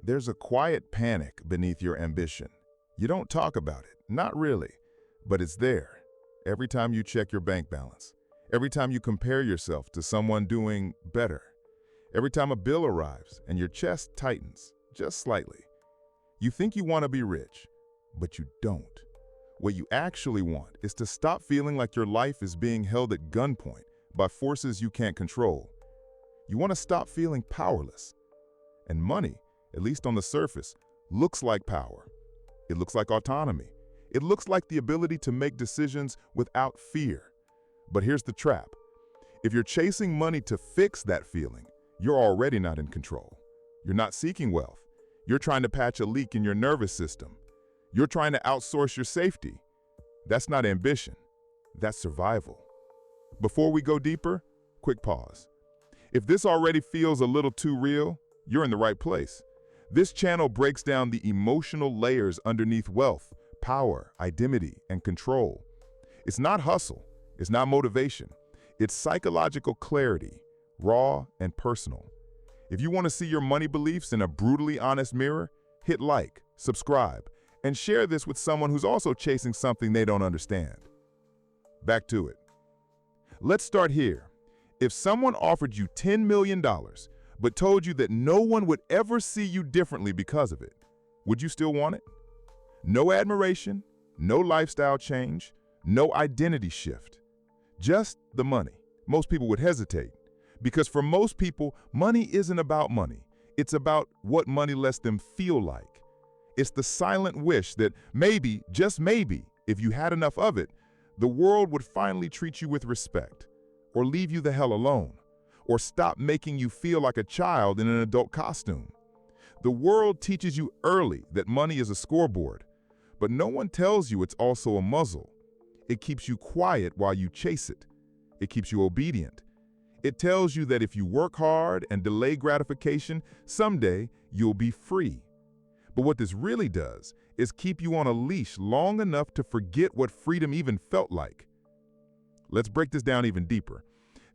There's a quiet panic beneath your ambition. You don't talk about it, not really, but it's there. Every time you check your bank balance, every time you compare yourself to someone doing better, every time a bill arrives and your chest tightens, just slightly. You think you want to be rich, but you don't. What you actually want is to stop feeling like your life is being held at gunpoint by forces you can't control. You want to stop feeling powerless. And money, at least on the surface, looks like power. It looks like autonomy. It looks like the ability to make decisions without fear. But here's the trap. If you're chasing money to fix that feeling, you're already not in control. You're not seeking wealth. You're trying to patch a leak in your nervous system. You're trying to outsource your safety. That's not ambition. That's survival. Before we go deeper, quick pause. If this already feels a little too real, you're in the right place. This channel breaks down the emotional layers underneath wealth, power, identity, and control. It's not hustle. It's not motivation. It's psychological clarity, raw and personal. If you want to see your money beliefs in a brutally honest mirror, hit like, subscribe, and share this with someone who's also chasing something they don't understand. Back to it. Let's start here. If someone offered you $10 million, but told you that no one would ever see you differently because of it, would you still want it? No admiration, no lifestyle change, no identity shift. Just the money. Most people would hesitate, because for most people, money isn't about money. It's about what money lets them feel like. It's the silent wish that maybe, just maybe, if you had enough of it, the world would finally treat you with respect, or leave you the hell alone, or stop making you feel like a child in an adult costume. The world teaches you early that money is a scoreboard, but no one tells you it's also a muzzle. It keeps you quiet while you chase it. It keeps you obedient. It tells you that if you work hard and delay gratification, someday you'll be free. But what this really does is keep you on a leash long enough to forget what freedom even felt like. Let's break this down even deeper.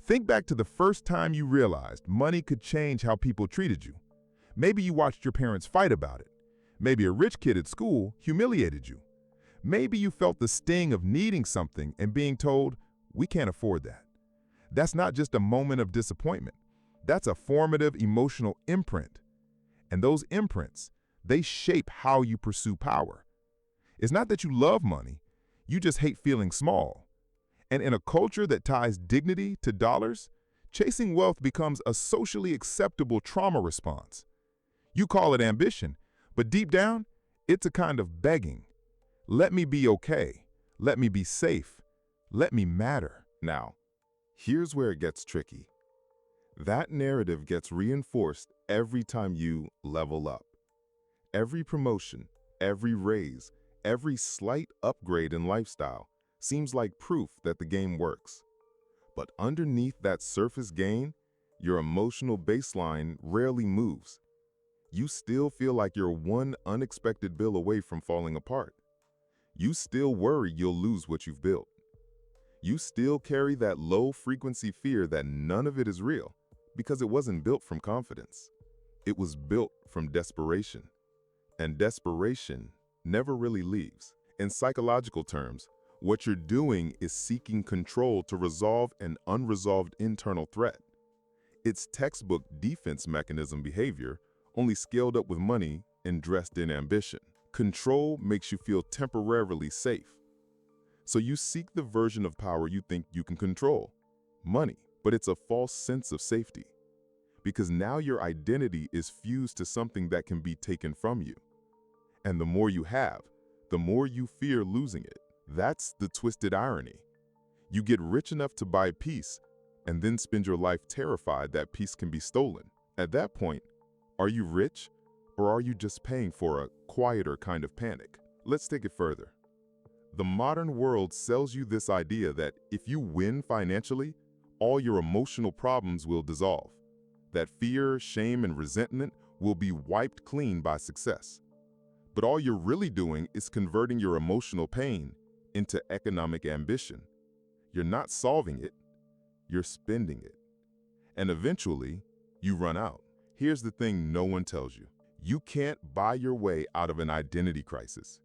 Think back to the first time you realized money could change how people treated you. Maybe you watched your parents fight about it. Maybe a rich kid at school humiliated you. Maybe you felt the sting of needing something and being told, "We can't afford that." That's not just a moment of disappointment. That's a formative emotional imprint. And those imprints, they shape how you pursue power. It's not that you love money, you just hate feeling small. And in a culture that ties dignity to dollars, chasing wealth becomes a socially acceptable trauma response. You call it ambition, but deep down, it's a kind of begging. Let me be okay. Let me be safe. Let me matter. Now, here's where it gets tricky. That narrative gets reinforced every time you level up. Every promotion, every raise, every slight upgrade in lifestyle seems like proof that the game works. But underneath that surface gain, your emotional baseline rarely moves. You still feel like you're one unexpected bill away from falling apart. You still worry you'll lose what you've built. You still carry that low-frequency fear that none of it is real, because it wasn't built from confidence. It was built from desperation. And desperation never really leaves. In psychological terms, what you're doing is seeking control to resolve an unresolved internal threat. It's textbook defense mechanism behavior, only scaled up with money and dressed in ambition. Control makes you feel temporarily safe. So you seek the version of power you think you can control, money, but it's a false sense of safety. Because now your identity is fused to something that can be taken from you. And the more you have, the more you fear losing it. That's the twisted irony. You get rich enough to buy peace, and then spend your life terrified that peace can be stolen. At that point, are you rich, or are you just paying for a quieter kind of panic? Let's take it further. The modern world sells you this idea that if you win financially, all your emotional problems will dissolve. That fear, shame, and resentment will be wiped clean by success. But all you're really doing is converting your emotional pain into economic ambition. You're not solving it, you're spending it. And eventually, you run out. Here's the thing no one tells you. You can't buy your way out of an identity crisis.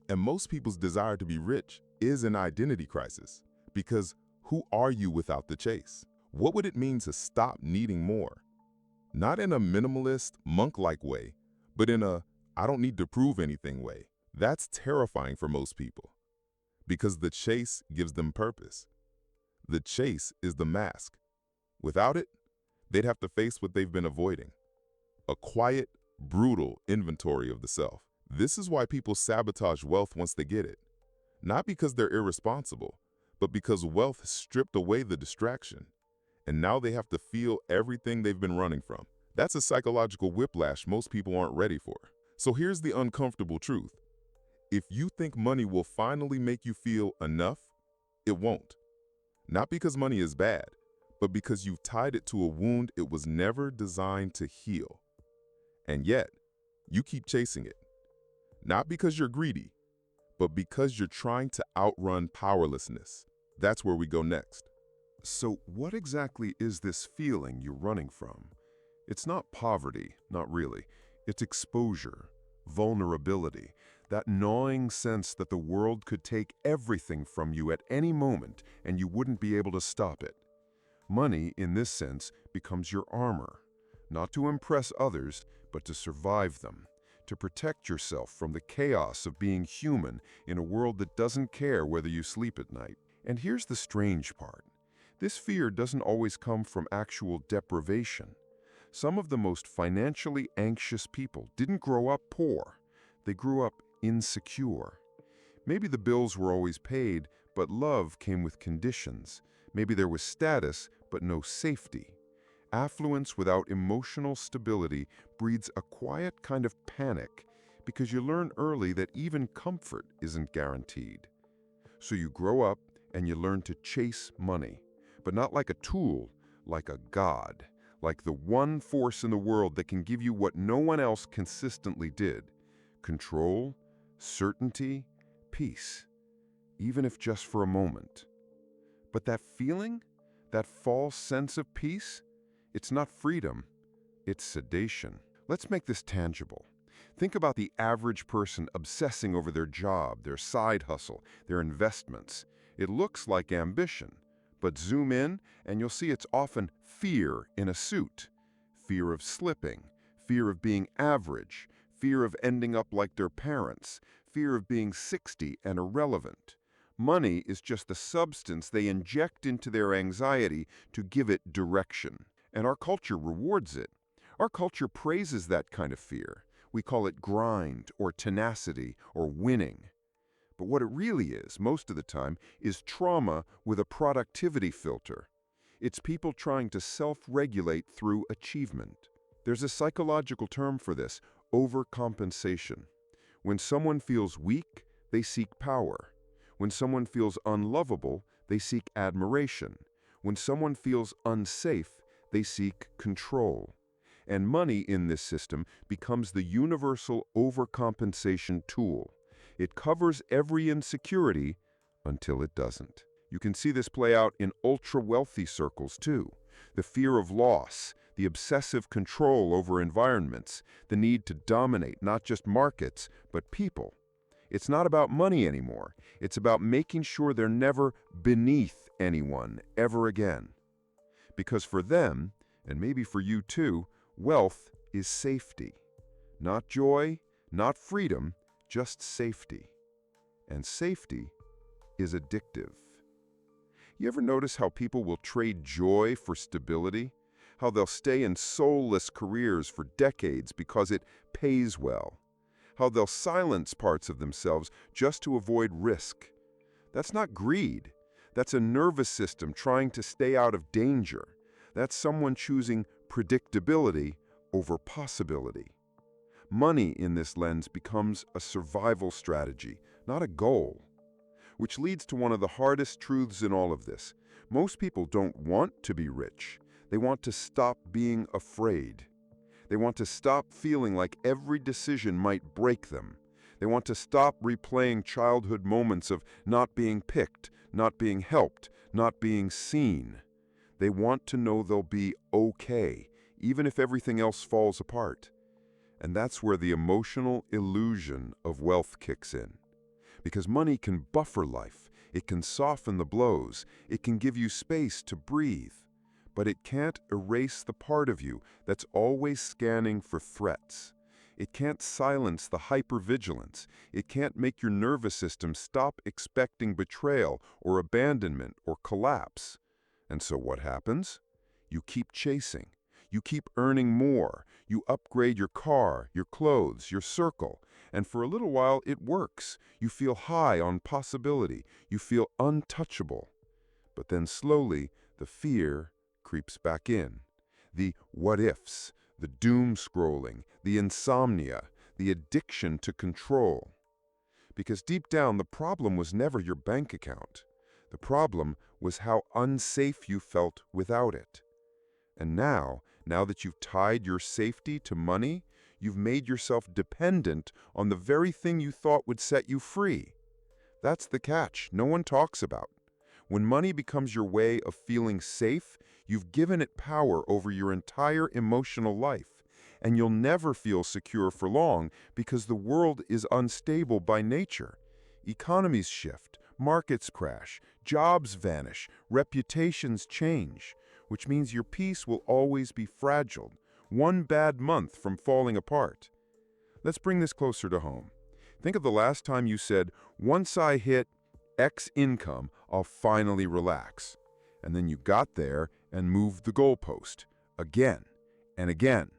And most people's desire to be rich is an identity crisis. Because who are you without the chase? What would it mean to stop needing more? Not in a minimalist, monk-like way, but in a I don't need to prove anything way. That's terrifying for most people. Because the chase gives them purpose. The chase is the mask. Without it, they'd have to face what they've been avoiding. A quiet, brutal inventory of the self. This is why people sabotage wealth once they get it. Not because they're irresponsible, but because wealth has stripped away the distraction. And now they have to feel everything they've been running from. That's a psychological whiplash most people aren't ready for. So here's the uncomfortable truth. If you think money will finally make you feel enough, it won't. Not because money is bad, but because you've tied it to a wound it was never designed to heal. And yet, you keep chasing it. Not because you're greedy, but because you're trying to outrun powerlessness. That's where we go next. So what exactly is this feeling you're running from? It's not poverty, not really. It's exposure, vulnerability, that gnawing sense that the world could take everything from you at any moment and you wouldn't be able to stop it. Money, in this sense, becomes your armor, not to impress others, but to survive them, to protect yourself from the chaos of being human in a world that doesn't care whether you sleep at night. And here's the strange part. This fear doesn't always come from actual deprivation. Some of the most financially anxious people didn't grow up poor. They grew up insecure. Maybe the bills were always paid, but love came with conditions. Maybe there was status, but no safety. Affluence without emotional stability breeds a quiet kind of panic because you learn early that even comfort isn't guaranteed. So you grow up and you learn to chase money, but not like a tool, like a god, like the one force in the world that can give you what no one else consistently did: control, certainty, peace, even if just for a moment. But that feeling, that false sense of peace, it's not freedom, it's sedation. Let's make this tangible. Think about the average person obsessing over their job, their side hustle, their investments. It looks like ambition, but zoom in and you'll see it's often fear in a suit. Fear of slipping, fear of being average, fear of ending up like their parents, fear of being 60 and irrelevant. Money is just the substance they inject into their anxiety to give it direction. And our culture rewards it. Our culture praises that kind of fear. We call it grind or tenacity or winning. But what it really is, most of the time, is trauma with a productivity filter. It's people trying to self-regulate through achievement. There's a psychological term for this: overcompensation. When someone feels weak, they seek power. When someone feels unlovable, they seek admiration. When someone feels unsafe, they seek control. And money in this system becomes the universal overcompensation tool. It covers every insecurity until it doesn't. You can see this play out in ultra-wealthy circles too. The fear of loss, the obsessive control over environments, the need to dominate not just markets, but people. It's not about money anymore. It's about making sure they're never beneath anyone ever again. Because for them, and maybe for you too, wealth is safety. Not joy, not freedom, just safety. And safety is addictive. You ever notice how people will trade joy for stability? How they'll stay in soulless careers for decades because it pays well? How they'll silence parts of themselves just to avoid risk? That's not greed. That's a nervous system trying to stay out of danger. That's someone choosing predictability over possibility. Money in this lens becomes a survival strategy, not a goal. Which leads to one of the hardest truths in all of this. Most people don't want to be rich. They want to stop being afraid. They want to stop feeling like every decision might break them. They want to stop replaying childhood moments of not being picked, not being helped, not being seen. They want to know they'll be okay, even if everything else falls apart. And that's where the emotional illusion of wealth kicks in. Because money can buffer life, it can soften the blows, it can give you space to breathe. But it can't erase the part of you that's always scanning for threats. It can't silence the hypervigilance. It can't make your nervous system stop expecting betrayal or abandonment or collapse. And so what happens? You keep chasing. You keep earning more. You upgrade your car, your clothes, your circle. And for a little while, it works. You feel high on possibility. You feel untouchable. But then slowly, the fear creeps back in. The what-ifs, the doom-scrolling, the insomnia, the addiction to control. Because deep down, the problem was never your bank account. The problem was how unsafe you felt without it. And now that you've tied your safety to money, you've made yourself dependent on the very thing you thought would set you free. That's the catch no one talks about. When money becomes your way of feeling safe, you've given it power over your entire emotional life. And you'll never feel secure for long because the world is unstable by nature. Economies shift, markets crash, jobs vanish, reputations change. Which means your peace will always be fragile, one bad month from falling apart. Let's bring this closer to home. Think of the last time you said, once I hit X income, I'll finally relax. And then you got there and moved the goalpost, again and again.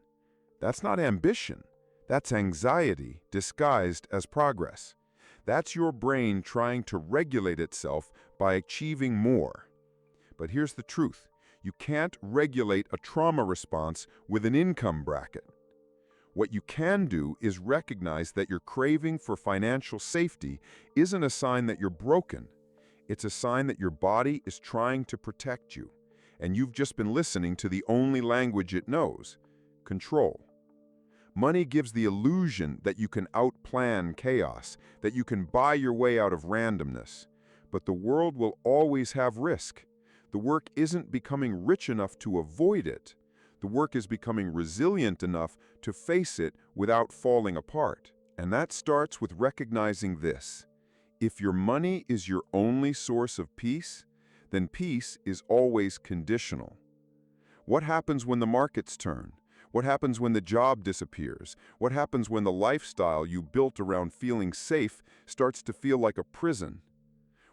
That's not ambition. That's anxiety disguised as progress. That's your brain trying to regulate itself by achieving more. But here's the truth. You can't regulate a trauma response with an income bracket. What you can do is recognize that your craving for financial safety isn't a sign that you're broken. It's a sign that your body is trying to protect you, and you've just been listening to the only language it knows: control. Money gives the illusion that you can outplan chaos, that you can buy your way out of randomness. But the world will always have risk. The work isn't becoming rich enough to avoid it. The work is becoming resilient enough to face it without falling apart. And that starts with recognizing this. If your money is your only source of peace, then peace is always conditional. What happens when the markets turn? What happens when the job disappears? What happens when the lifestyle you built around feeling safe starts to feel like a prison?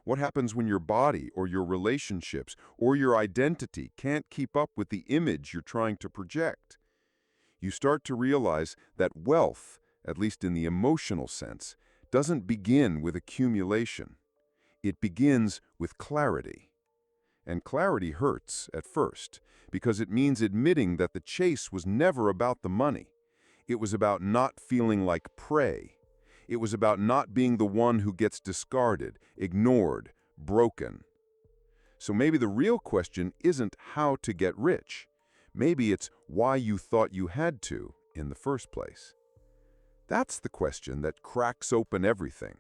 What happens when your body or your relationships or your identity can't keep up with the image you're trying to project? You start to realize that wealth, at least in the emotional sense, doesn't begin with accumulation. It begins with clarity. And clarity hurts at first, because it means admitting that the chase was never about the money. It was about not feeling like prey. It was about not being the one who gets discarded, ignored, broken. So maybe the real question isn't how to get rich. Maybe it's why you thought you had to in the first place. That's the question that cracks open everything.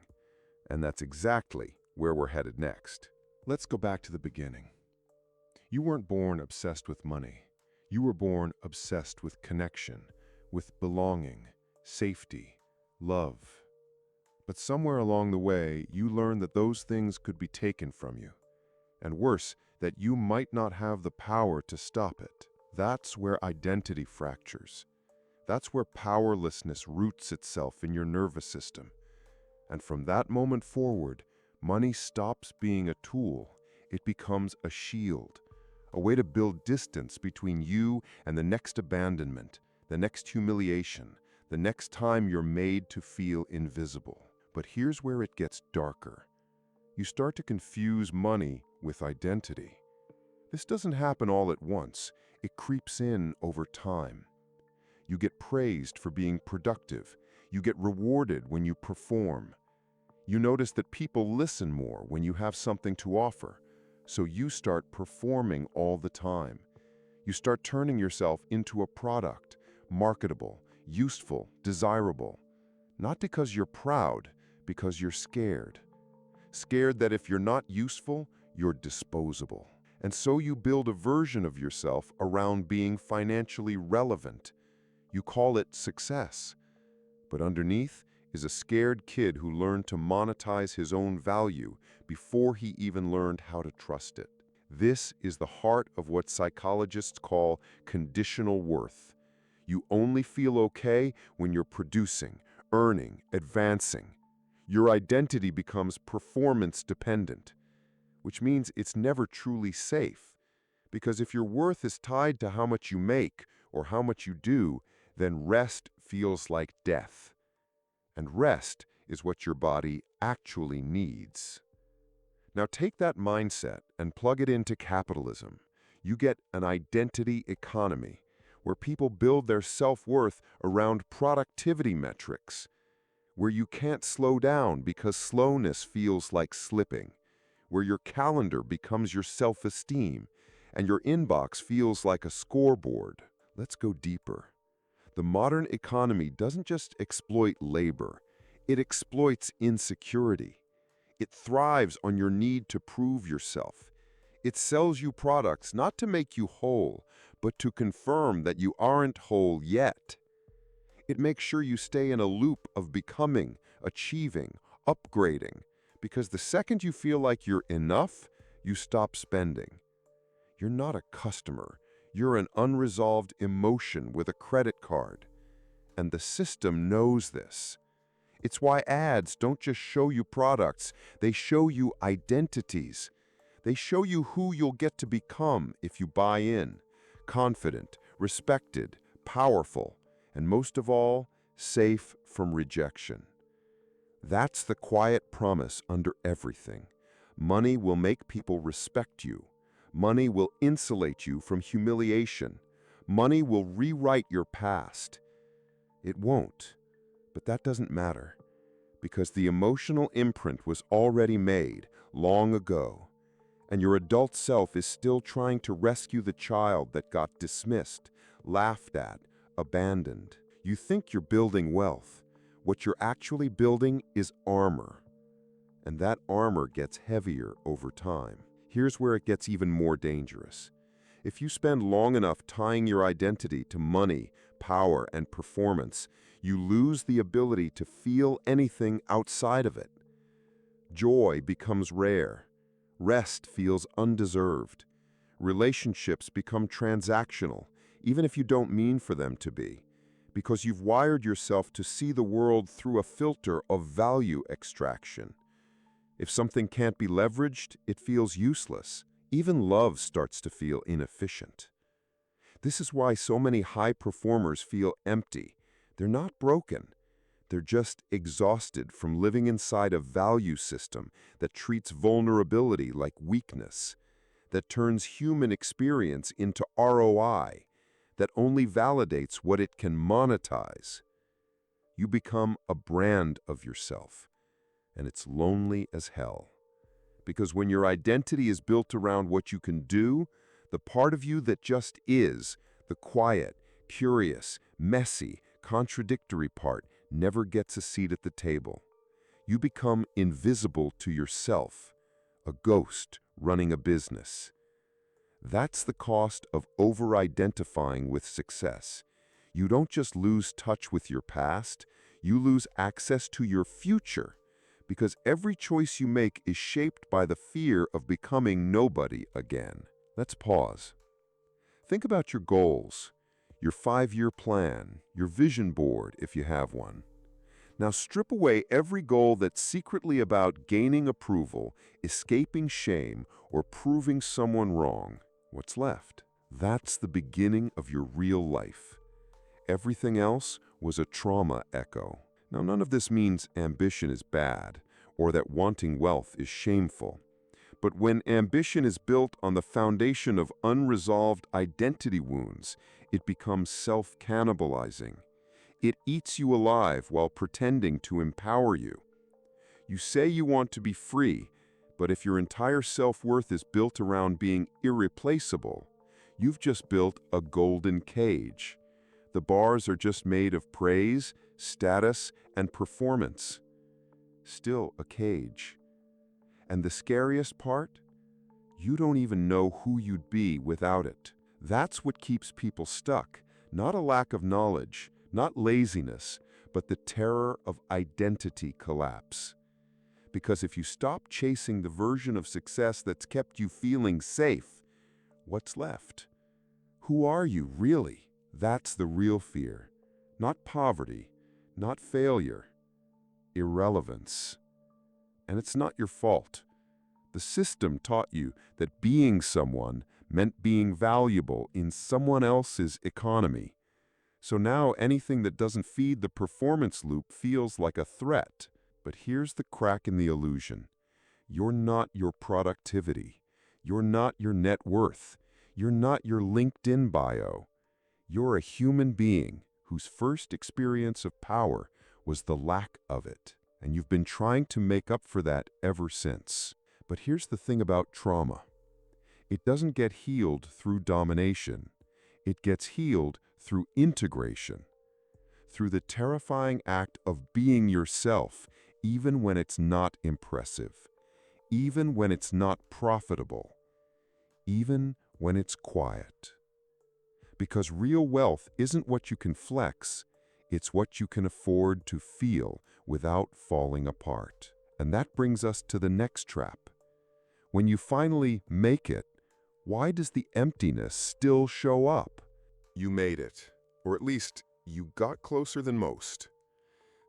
And that's exactly where we're headed next. Let's go back to the beginning. You weren't born obsessed with money. You were born obsessed with connection, with belonging, safety, love. But somewhere along the way, you learned that those things could be taken from you. And worse, that you might not have the power to stop it. That's where identity fractures. That's where powerlessness roots itself in your nervous system. And from that moment forward, money stops being a tool. It becomes a shield, a way to build distance between you and the next abandonment, the next humiliation, the next time you're made to feel invisible. But here's where it gets darker. You start to confuse money with identity. This doesn't happen all at once. It creeps in over time. You get praised for being productive. You get rewarded when you perform. You notice that people listen more when you have something to offer. So you start performing all the time. You start turning yourself into a product, marketable, useful, desirable. Not because you're proud, because you're scared. Scared that if you're not useful, you're disposable. And so you build a version of yourself around being financially relevant. You call it success. But underneath is a scared kid who learned to monetize his own value before he even learned how to trust it. This is the heart of what psychologists call conditional worth. You only feel okay when you're producing, earning, advancing. Your identity becomes performance dependent, which means it's never truly safe. Because if your worth is tied to how much you make or how much you do, then rest feels like death. And rest is what your body actually needs. Now take that mindset and plug it into capitalism. You get an identity economy where people build their self-worth around productivity metrics, where you can't slow down because slowness feels like slipping, where your calendar becomes your self-esteem, and your inbox feels like a scoreboard. Let's go deeper. The modern economy doesn't just exploit labor, it exploits insecurity. It thrives on your need to prove yourself. It sells you products not to make you whole, but to confirm that you aren't whole yet. It makes sure you stay in a loop of becoming, achieving, upgrading, because the second you feel like you're enough, you stop spending. You're not a customer. You're an unresolved emotion with a credit card. And the system knows this. It's why ads don't just show you products, they show you identities. They show you who you'll get to become if you buy in. Confident, respected, powerful, and most of all, safe from rejection. That's the quiet promise under everything. Money will make people respect you. Money will insulate you from humiliation. Money will rewrite your past. It won't, but that doesn't matter, because the emotional imprint was already made long ago, and your adult self is still trying to rescue the child that got dismissed, laughed at, abandoned. You think you're building wealth. What you're actually building is armor, and that armor gets heavier over time. Here's where it gets even more dangerous. If you spend long enough tying your identity to money, power, and performance, you lose the ability to feel anything outside of it. Joy becomes rare. Rest feels undeserved. Relationships become transactional, even if you don't mean for them to be, because you've wired yourself to see the world through a filter of value extraction. If something can't be leveraged, it feels useless. Even love starts to feel inefficient. This is why so many high performers feel empty. They're not broken. They're just exhausted from living inside a value system that treats vulnerability like weakness, that turns human experience into ROI, that only validates what it can monetize. You become a brand of yourself, and it's lonely as hell. Because when your identity is built around what you can do, the part of you that just is, the quiet, curious, messy, contradictory part, never gets a seat at the table. You become invisible to yourself, a ghost running a business. That's the cost of over-identifying with success. You don't just lose touch with your past, you lose access to your future, because every choice you make is shaped by the fear of becoming nobody again. Let's pause. Think about your goals, your 5-year plan, your vision board if you have one. Now strip away every goal that's secretly about gaining approval, escaping shame, or proving someone wrong. What's left? That's the beginning of your real life. Everything else was a trauma echo. Now, none of this means ambition is bad or that wanting wealth is shameful. But when ambition is built on the foundation of unresolved identity wounds, it becomes self-cannibalizing. It eats you alive while pretending to empower you. You say you want to be free, but if your entire self-worth is built around being irreplaceable, you've just built a golden cage. The bars are just made of praise, status, and performance. Still a cage. And the scariest part? You don't even know who you'd be without it. That's what keeps people stuck, Not a lack of knowledge, not laziness, but the terror of identity collapse. Because if you stop chasing the version of success that's kept you feeling safe, what's left? Who are you, really? That's the real fear. Not poverty, not failure, irrelevance. And it's not your fault. The system taught you that being someone meant being valuable in someone else's economy. So now anything that doesn't feed the performance loop feels like a threat. But here's the crack in the illusion. You're not your productivity. You're not your net worth. You're not your LinkedIn bio. You're a human being whose first experience of power was the lack of it. And you've been trying to make up for that ever since. But here's the thing about trauma. It doesn't get healed through domination. It gets healed through integration. Through the terrifying act of being yourself, even when it's not impressive, even when it's not profitable, even when it's quiet. Because real wealth isn't what you can flex, it's what you can afford to feel without falling apart. And that brings us to the next trap. When you finally make it, why does the emptiness still show up? You made it, or at least you got closer than most.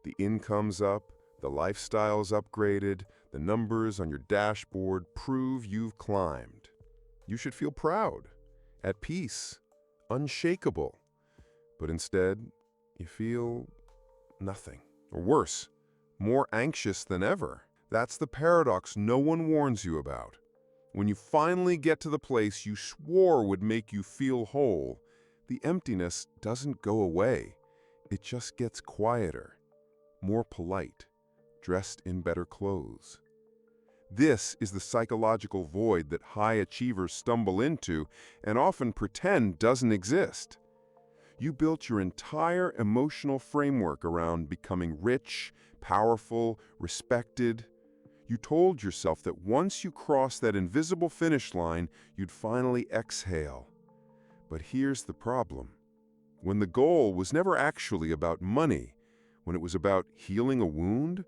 The income's up, the lifestyle's upgraded, the numbers on your dashboard prove you've climbed. You should feel proud, at peace, unshakable. But instead, you feel nothing. Or worse, more anxious than ever. That's the paradox no one warns you about. When you finally get to the place you swore would make you feel whole, the emptiness doesn't go away. It just gets quieter, more polite, dressed in better clothes. This is the psychological void that high achievers stumble into and often pretend doesn't exist. You built your entire emotional framework around becoming rich, powerful, respected. You told yourself that once you crossed that invisible finish line, you'd finally exhale. But here's the problem. When the goal was never actually about money, when it was about healing a wound,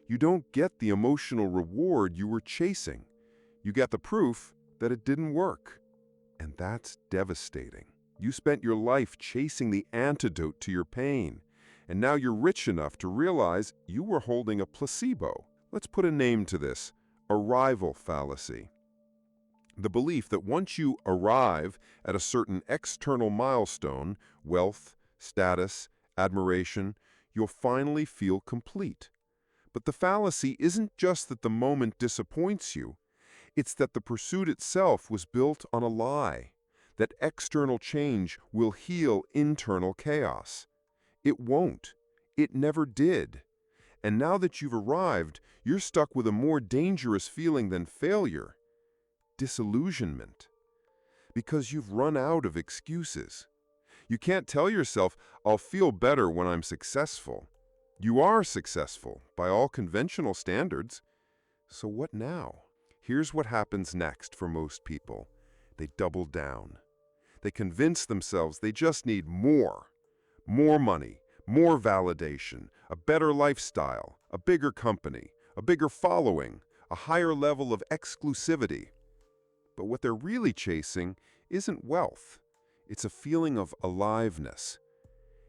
you don't get the emotional reward you were chasing. You get the proof that it didn't work. And that's devastating. You spent your life chasing the antidote to your pain, and now you're rich enough to realize you were holding a placebo. Let's put a name to this: arrival fallacy. The belief that once you arrive at a certain external milestone, wealth, status, admiration, you'll finally feel complete. But the fallacy isn't just that the moment disappoints you, it's that the pursuit itself was built on a lie, that external change will heal internal chaos. It won't. It never did. And now that you've arrived, you're stuck with a more dangerous feeling than failure: disillusionment. Because you've run out of excuses. You can't tell yourself, I'll feel better when I'm successful. You are successful, by all conventional standards. So what now? Here's what happens next for most people. They double down. They convince themselves they just need more. More money, more validation, a better lifestyle, a bigger company, a bigger following, a higher level of exclusivity. But what they're really chasing isn't wealth. It's a feeling of aliveness.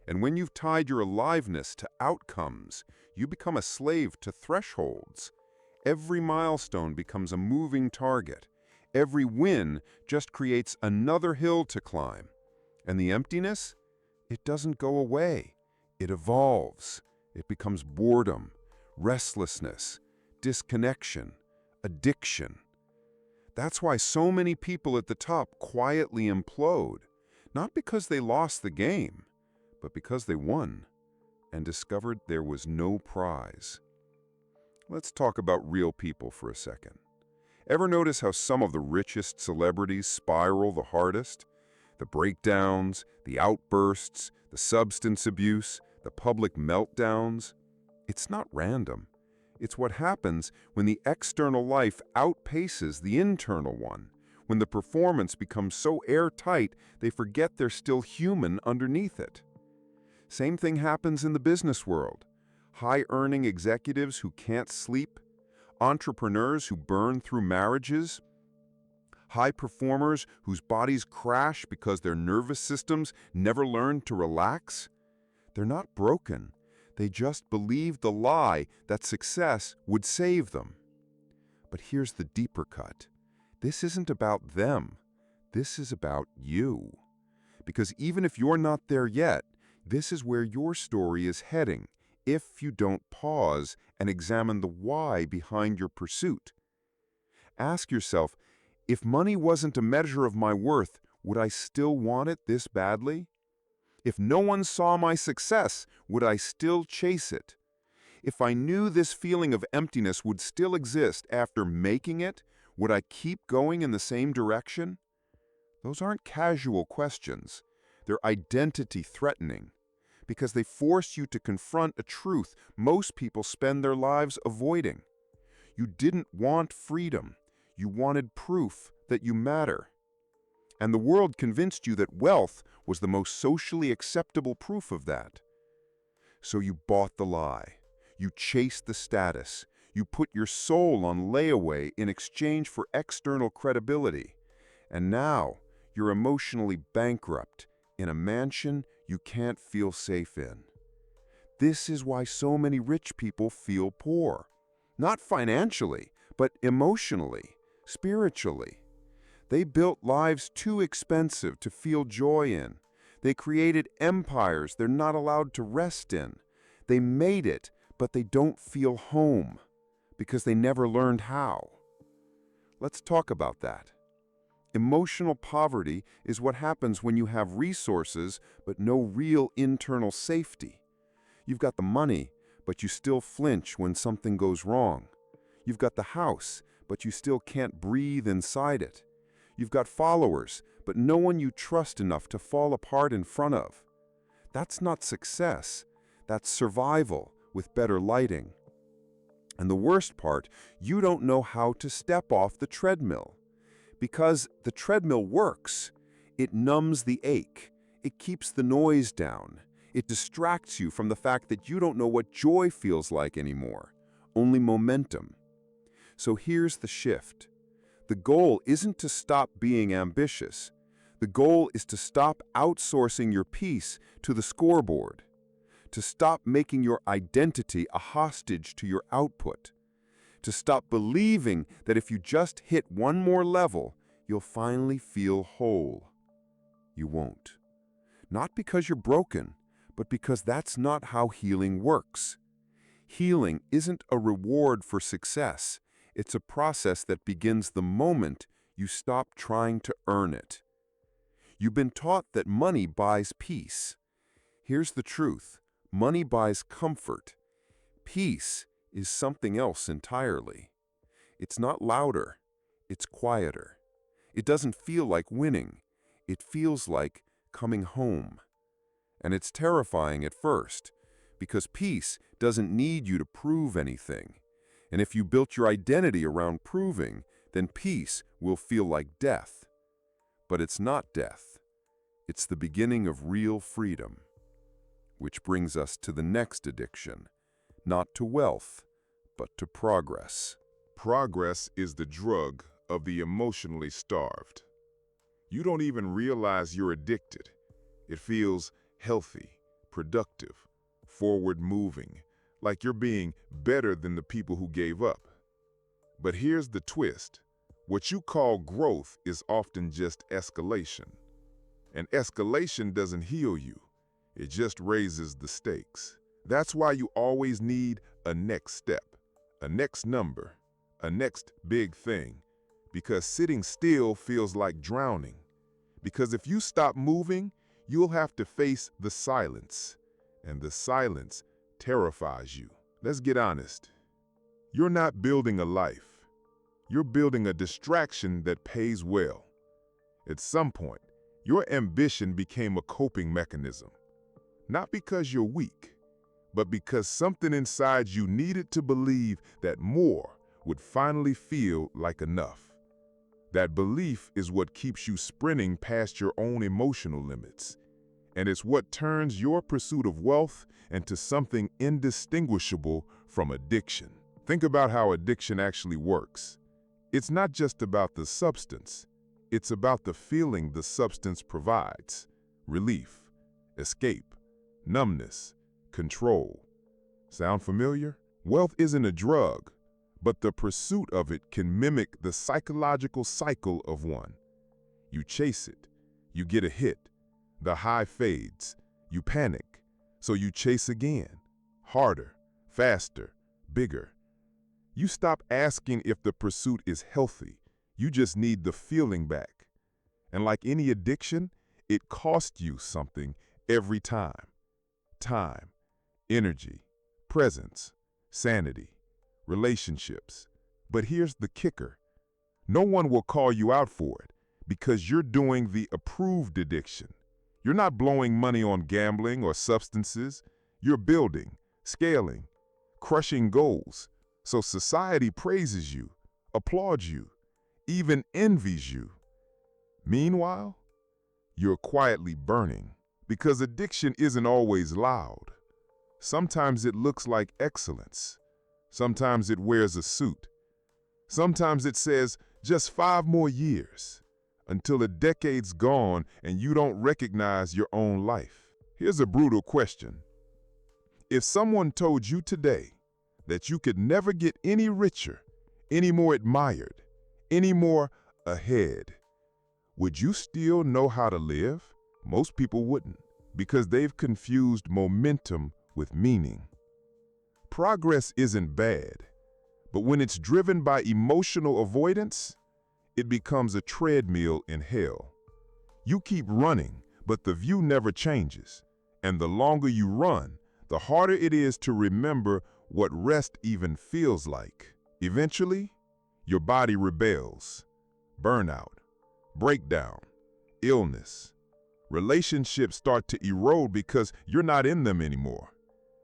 And when you've tied your aliveness to outcomes, you become a slave to thresholds. Every milestone becomes a moving target. Every win just creates another hill to climb. And the emptiness? It doesn't go away. It evolves. It becomes boredom, restlessness, disconnection, addiction. That's why so many people at the top quietly implode, not because they lost the game, but because they won and discovered there was no prize. Let's talk about real people for a second. Ever notice how some of the richest celebrities spiral the hardest? The breakdowns, the outbursts, the substance abuse, the public meltdowns. It's not random. It's what happens when the external life outpaces the internal one, when the performance becomes so airtight they forget they're still human underneath it. Same thing happens in the business world. High-earning executives who can't sleep, entrepreneurs who burn through marriages, high performers whose bodies crash because their nervous systems never learned to relax. They're not broken. They just believed the lie that success would save them. But here's the deeper cut. This isn't about them. This is about you. Because even if you're not there yet, this is where your story is heading if you don't pause and examine the why behind your pursuit. Ask yourself, if money wasn't a measure of my worth, would I still want it this badly? If no one saw my success, would I still chase it? If I knew this feeling of emptiness would still exist after making it, would I keep going in the same direction? Those aren't casual questions. They're identity-threatening, because they force you to confront a truth most people spend their lives avoiding. You didn't want freedom. You wanted proof that you matter. And the world convinced you that wealth was the most socially acceptable proof of that. So you bought the lie. You chased the status. You put your soul on layaway in exchange for external credibility. And now you're emotionally bankrupt in a mansion you can't feel safe in. This is why so many rich people feel poor. Not financially, but emotionally, spiritually. They built lives too expensive to feel joy in. They created empires they're not allowed to rest in. They made it, but they don't feel home because they never learned how. Let's talk about that. Emotional poverty is what happens when you have resources but no real internal safety. You've got the money, but you still flinch when something goes wrong. You've got the house, but you still can't breathe inside it. You've got followers, but no one you trust enough to fall apart in front of. That's not success. That's survival with better lighting. And the worst part, you don't know how to step off the treadmill. Because the treadmill works. It numbs the ache. It keeps the noise down. It distracts you from the fact that you don't know what joy feels like anymore. Only momentum. So here's the shift. The goal isn't to stop being ambitious. The goal is to stop outsourcing your peace to the scoreboard. To stop making your identity a hostage to your output. To stop believing that if you just hit one more level, you'll finally feel whole. You won't. Not because you're broken, but because that's not how healing works. Healing isn't a reward for success. It's a process that begins the moment you stop trying to earn it. You've been taught that money buys peace. Here's the truth. Money buys comfort. Peace is something else entirely. It's not louder. It's quieter. It doesn't feel like winning. It feels like coming home. And it's terrifying at first, because peace doesn't need you to prove anything. And if you built your identity around proving, then peace will feel like death. But it's not death. It's the beginning of real freedom. Which brings us to the next addiction, not to wealth, but to progress. Progress is the drug of the emotionally starved. You don't even realize you're addicted. It feels healthy, productive, forward-moving, like you're being better than the people who gave up. But here's the twist. What you call growth is often just escalation. And escalation doesn't heal you. It just raises the stakes. That's why you always need a next step, a next number, a next big thing. Because sitting still feels like drowning. Because if you stop moving, you'll have to face the silence. And the silence terrifies you. Let's get honest. You're not building a life. You're building a distraction that pays well. At some point, your ambition became a coping mechanism. Not because you're weak, but because something inside you needed to believe that more would finally feel like enough. That belief is what keeps you sprinting past your own emotional limits. And it's what turns your pursuit of wealth into something indistinguishable from addiction. Think about how addiction actually works. It's not just about the substance. It's about the feeling the substance provides. Relief, escape, numbness, control. Sound familiar? Wealth isn't a drug, but the pursuit of it can mimic the psychological cycle of one. You chase it, you get a hit, the high fades, you panic, so you chase again, harder, faster, bigger. You stop asking if the pursuit is healthy, you just need the feeling back. And like any addiction, it costs you something every time. Time, energy, presence, sanity, relationships. But here's the kicker. No one will call you out for it because you're doing the approved addiction. You're not blowing money on gambling or substances. You're building, scaling, crushing goals. So society praises you, applauds you, even envies you. Meanwhile, you're quietly burning because addiction isn't always loud. Sometimes it looks like excellence. Sometimes it wears a suit. Sometimes it says, just 5 more years, until a decade's gone and you don't recognize your own life. Here's a brutal question. If someone told you today that you could never get any richer, any more admired, any more ahead, would you still know how to live? Most people wouldn't, because they've confused momentum with meaning. Progress isn't bad, but when it's driven by emotional avoidance, it becomes a treadmill in hell. You keep running, but the view never changes. And the longer you run, the harder it is to remember what rest even feels like. Eventually, your body rebels. Burnout, breakdown, illness. Relationships start to erode because you're not in them anymore.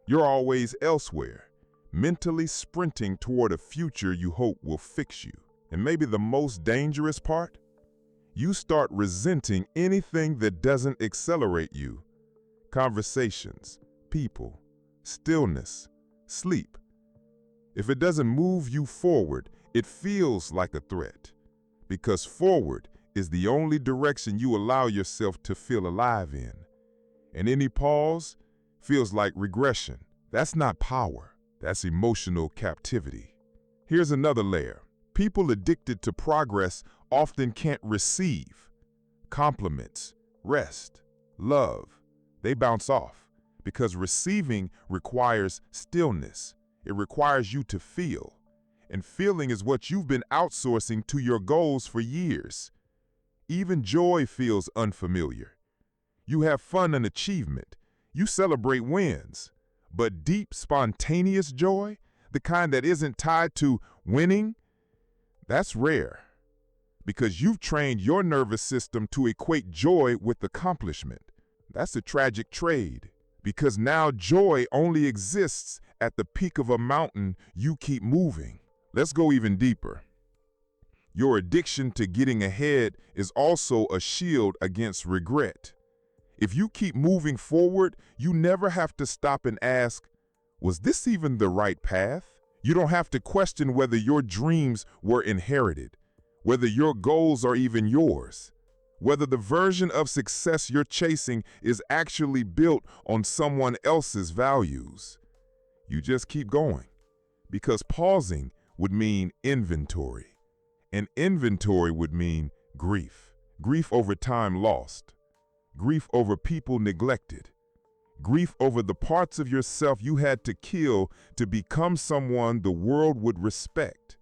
You're always elsewhere, mentally sprinting toward a future you hope will fix you. And maybe the most dangerous part? You start resenting anything that doesn't accelerate you. Conversations, people, stillness, sleep. If it doesn't move you forward, it feels like a threat. Because forward is the only direction you allow yourself to feel alive in. And any pause feels like regression. That's not power. That's emotional captivity. Here's another layer. People addicted to progress often can't receive compliments, rest, love. They bounce off because receiving requires stillness. It requires you to feel. And feeling is what you've been outsourcing to your goals for years. Even joy feels unfamiliar. You have fun and achievement. You celebrate wins. But deep, spontaneous joy, the kind that isn't tied to winning, that's rare. Because you've trained your nervous system to equate joy with accomplishment. That's a tragic trade. Because now joy only exists at the peak of a mountain you keep moving. Let's go even deeper. Your addiction to getting ahead is also a shield against regret. If you keep moving forward, you never have to stop and ask, was this even the right path? You don't have to question whether your dreams were inherited, whether your goals are even yours, whether the version of success you're chasing is actually built on someone else's values. You just keep going, because pausing would mean inventory, and inventory would mean grief. Grief over time lost. Grief over people neglected. Grief over the parts of yourself you had to kill to become someone the world would respect.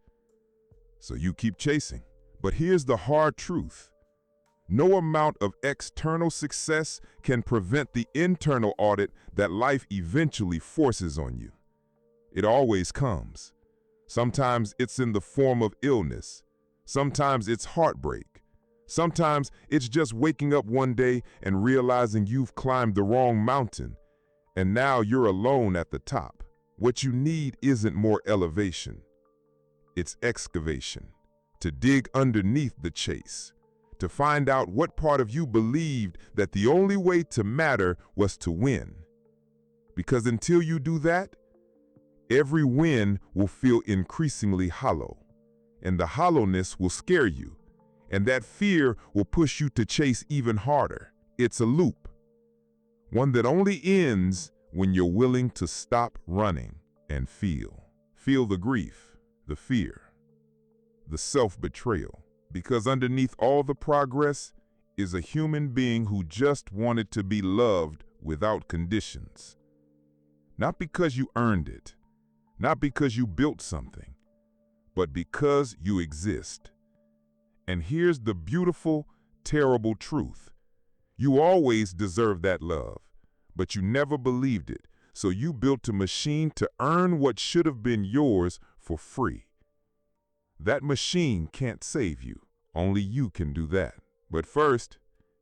So you keep chasing. But here's the hard truth. No amount of external success can prevent the internal audit that life eventually forces on you. It always comes. Sometimes it's in the form of illness. Sometimes it's heartbreak. Sometimes it's just waking up one day and realizing you've climbed the wrong mountain, and now you're alone at the top. What you need isn't more elevation. It's excavation. to dig underneath the chase, to find out what part of you believed that the only way to matter was to win. Because until you do that, every win will feel increasingly hollow, and the hollowness will scare you, and that fear will push you to chase even harder. It's a loop, one that only ends when you're willing to stop running and feel. Feel the grief, the fear, the self-betrayal. Because underneath all the progress is a human being who just wanted to be loved without conditions. Not because you earned it, not because you built something, but because you exist. And here's the beautiful, terrible truth. You always deserved that love, but you never believed it, so you built a machine to earn what should have been yours for free. That machine can't save you. Only you can do that. But first,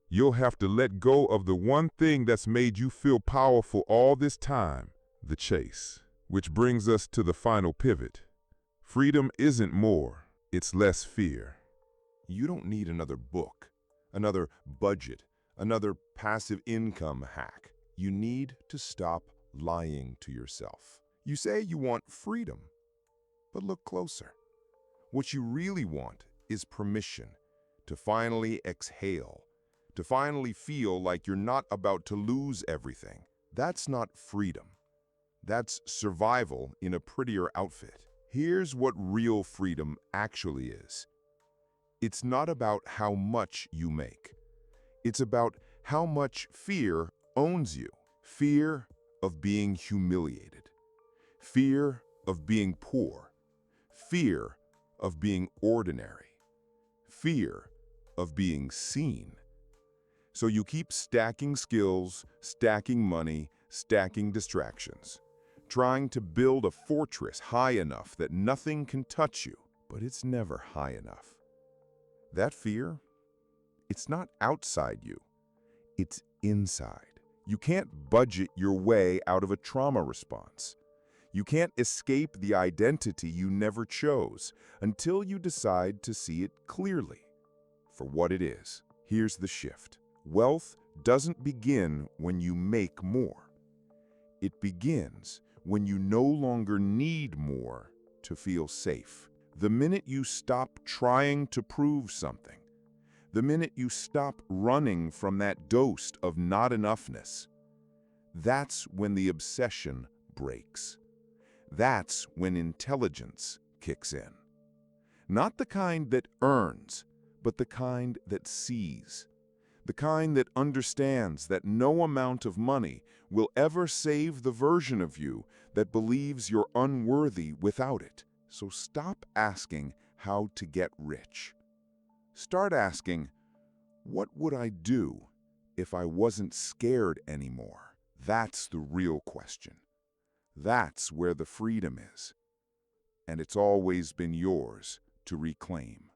you'll have to let go of the one thing that's made you feel powerful all this time, the chase. Which brings us to the final pivot. Freedom isn't more, it's less fear. You don't need another book, another budget, another passive income hack. You need to stop lying to yourself. You say you want freedom, but look closer. What you really want is permission to finally exhale, to finally feel like you're not about to lose everything. That's not freedom. That's survival in a prettier outfit. Here's what real freedom actually is. It's not about how much you make. It's about how much fear owns you. Fear of being humiliated. Fear of being poor. Fear of being ordinary. Fear of being seen. So you keep stacking skills, stacking money, stacking distractions, trying to build a fortress high enough that nothing can touch you, but it's never high enough. That fear, it's not outside you, it's inside. You can't budget your way out of a trauma response. You can't escape the identity you never chose until you decide to see it clearly for what it is. Here's the shift. Wealth doesn't begin when you make more. It begins when you no longer need more to feel safe. The minute you stop trying to prove something, the minute you stop running from that dose of not enoughness, that's when the obsession breaks. That's when intelligence kicks in. Not the kind that earns, but the kind that sees. The kind that understands that no amount of money will ever save the version of you that believes you're unworthy without it. So stop asking how to get rich. Start asking, what would I do if I wasn't scared anymore? That's the real question. That's where the freedom is. And it's always been yours to reclaim.